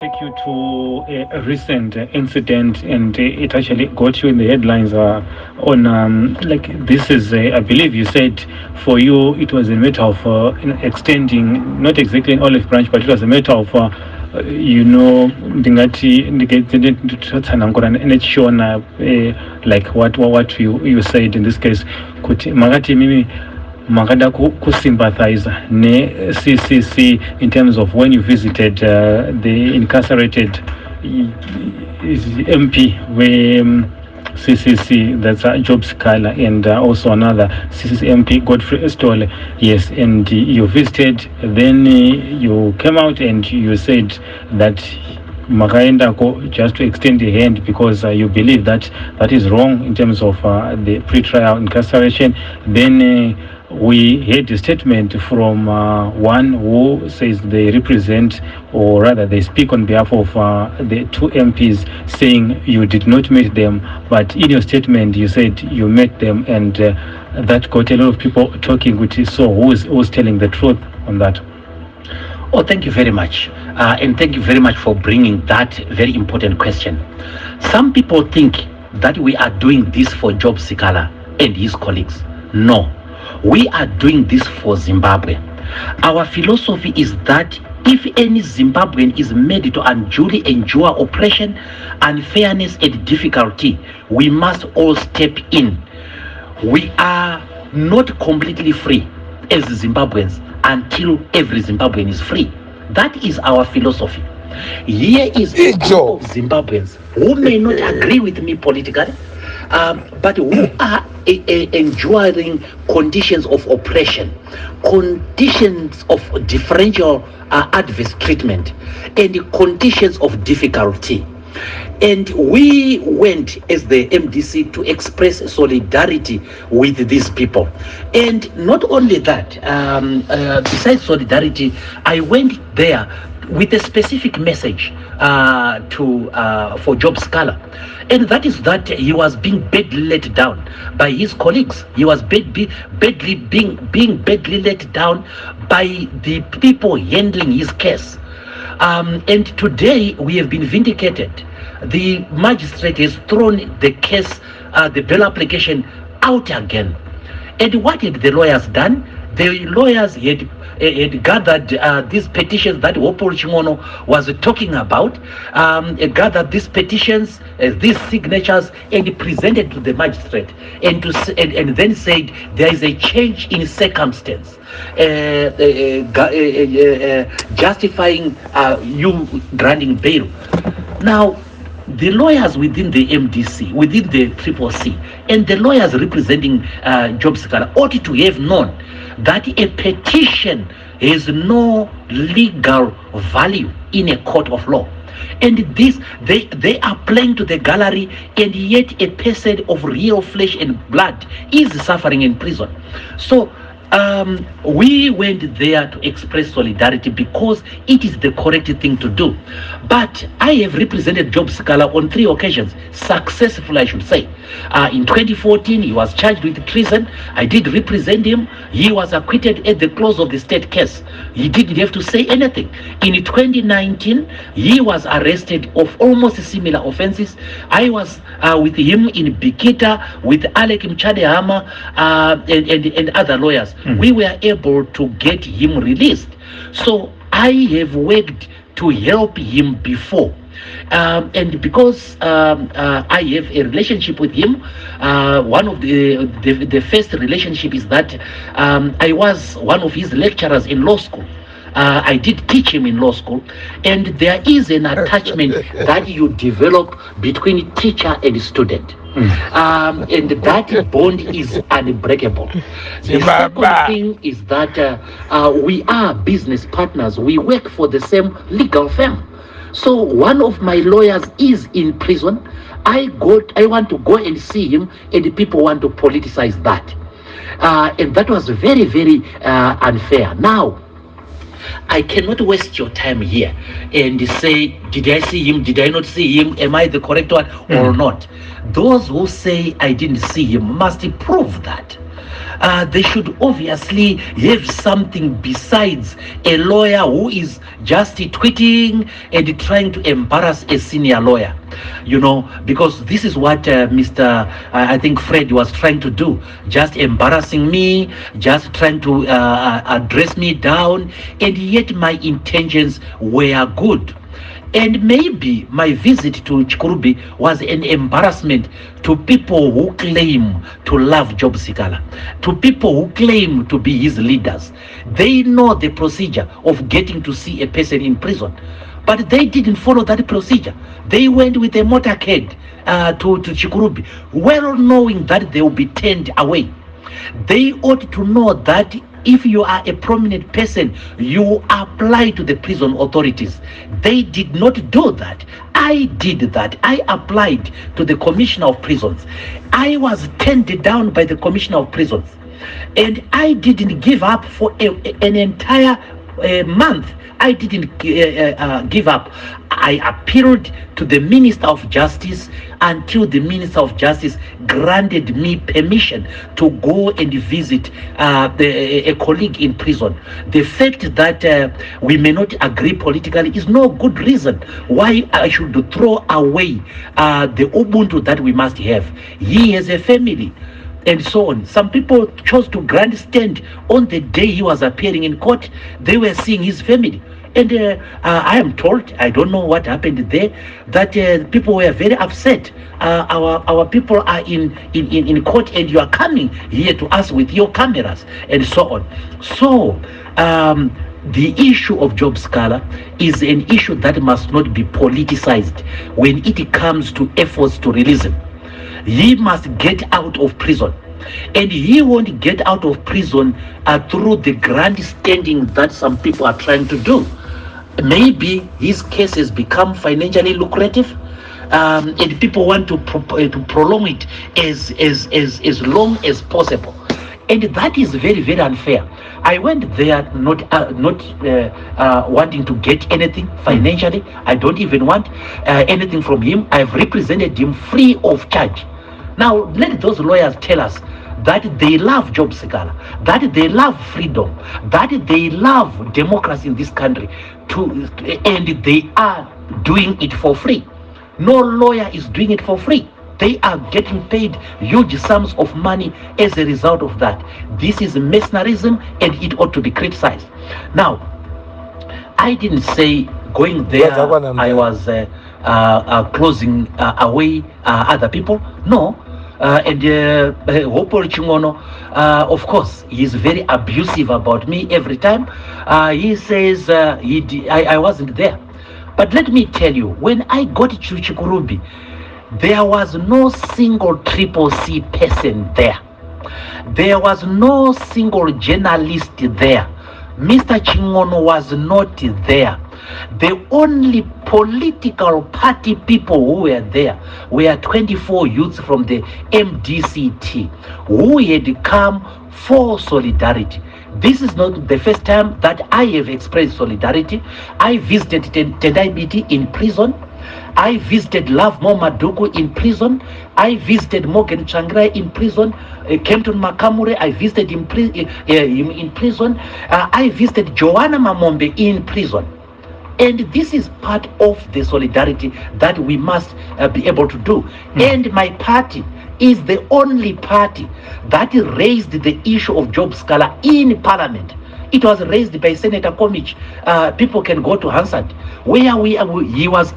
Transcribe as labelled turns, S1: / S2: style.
S1: Take you to a recent incident, and it actually got you in the headlines on like this is I believe you said for you it was a matter of extending not exactly an olive branch, but it was a matter of ndingati ndikatsanangura nechishona like what you said in this case kuti makati mimi makada kusympathize ne-CCC in terms of when you visited the incarcerated MP where CCC, that's Job Sikhala, and also another CCC MP Godfrey Estole. Yes, and you visited, then you came out and you said that makaenda just to extend the hand because you believe that that is wrong in terms of the pre-trial incarceration. Then we heard a statement from one who says they represent, or rather they speak on behalf of the two MPs, saying you did not meet them, but in your statement you said you met them, and that got a lot of people talking, which is so who's telling the truth on that?
S2: Oh, thank you very much. And thank you very much for bringing that very important question. Some people think that we are doing this for Job Sikhala and his colleagues. No. We are doing this for Zimbabwe. Our philosophy is that if any Zimbabwean is made to unduly endure oppression, unfairness, and difficulty, we must all step in. We are not completely free as Zimbabweans until every Zimbabwean is free. That is our philosophy. Here is a group of Zimbabweans who may not agree with me politically, but who are enduring conditions of oppression, conditions of differential adverse treatment, and conditions of difficulty. And we went as the MDC to express solidarity with these people. And not only that, besides solidarity, I went there with a specific message for Job Sikhala. And that is that he was being badly let down by his colleagues. He was being badly let down by the people handling his case. And today we have been vindicated. The magistrate has thrown the case, the bail application out again. And what had the lawyers done? The lawyers had gathered these petitions that Wopol Chimono was talking about, gathered these petitions, these signatures, and presented to the magistrate, and then said there is a change in circumstance, justifying you granting bail. Now, the lawyers within the MDC, within the Triple C, and the lawyers representing Job Sikhala ought to have known that a petition has no legal value in a court of law. And this, they are playing to the gallery, and yet a person of real flesh and blood is suffering in prison. So we went there to express solidarity because it is the correct thing to do. But I have represented Job Sikhala on 3 occasions, successfully I should say. In 2014, he was charged with treason. I did represent him. He was acquitted at the close of the state case. He didn't have to say anything. In 2019, he was arrested of almost similar offenses. I was with him in Bikita with Alec Mchadehama and other lawyers. We were able to get him released. So I have worked to help him before. And because I have a relationship with him, one of the first relationship is that I was one of his lecturers in law school. I did teach him in law school, and there is an attachment that you develop between teacher and student. And that bond is unbreakable. The second thing is that we are business partners. We work for the same legal firm. So one of my lawyers is in prison. I want to go and see him, and the people want to politicize that. And that was very, very unfair. Now, I cannot waste your time here and say, did I see him? Did I not see him? Am I the correct one or not? Those who say I didn't see him must prove that. They should obviously have something besides a lawyer who is just tweeting and trying to embarrass a senior lawyer. Because this is what Mr. I think Fred was trying to do, just embarrassing me, just trying to address me down, and yet my intentions were good. And maybe my visit to Chikurubi was an embarrassment to people who claim to love Job Sikhala, to people who claim to be his leaders. They know the procedure of getting to see a person in prison, but they didn't follow that procedure. They went with a motorcade to Chikurubi, well knowing that they will be turned away. They ought to know that if you are a prominent person, you apply to the prison authorities. They did not do that. I did that. I applied to the Commissioner of Prisons. I was turned down by the Commissioner of Prisons. And I didn't give up for an entire month. I didn't give up. I appealed to the Minister of Justice until the Minister of Justice granted me permission to go and visit a colleague in prison. The fact that we may not agree politically is no good reason why I should throw away the Ubuntu that we must have. He has a family, and so on. Some people chose to grandstand on the day he was appearing in court. They were seeing his family. And I am told, I don't know what happened there, that people were very upset. Our people are in court and you are coming here to us with your cameras and so on. So the issue of Job Sikhala is an issue that must not be politicized when it comes to efforts to release him. He must get out of prison. And he won't get out of prison through the grandstanding that some people are trying to do. Maybe his case has become financially lucrative, and people want to prolong it as long as possible. And that is very, very unfair. I went there not wanting to get anything financially. I don't even want anything from him. I've represented him free of charge. Now, let those lawyers tell us that they love Job Sikhala, that they love freedom, that they love democracy in this country, and they are doing it for free. No lawyer is doing it for free. They are getting paid huge sums of money as a result of that. This is mercenarism and it ought to be criticized. Now, I didn't say going there I was closing away other people. No. And Hopol Chingono, of course, he is very abusive about me every time. He says I wasn't there. But let me tell you, when I got to Chikurubi, there was no single triple C person there. There was no single journalist there. Mr. Chingono was not there. The only political party people who were there were 24 youths from the MDCT who had come for solidarity. This is not the first time that I have expressed solidarity. I visited Tendai BT in prison. I visited Love Momaduku in prison. I visited Morgan Changrai in prison. Kempton Makamure, I visited in prison. I visited Joanna Mamombe in prison. And this is part of the solidarity that we must be able to do. And my party is the only party that raised the issue of Job Sikhala in Parliament. It was raised by Senator Komich. People can go to Hansard, where he was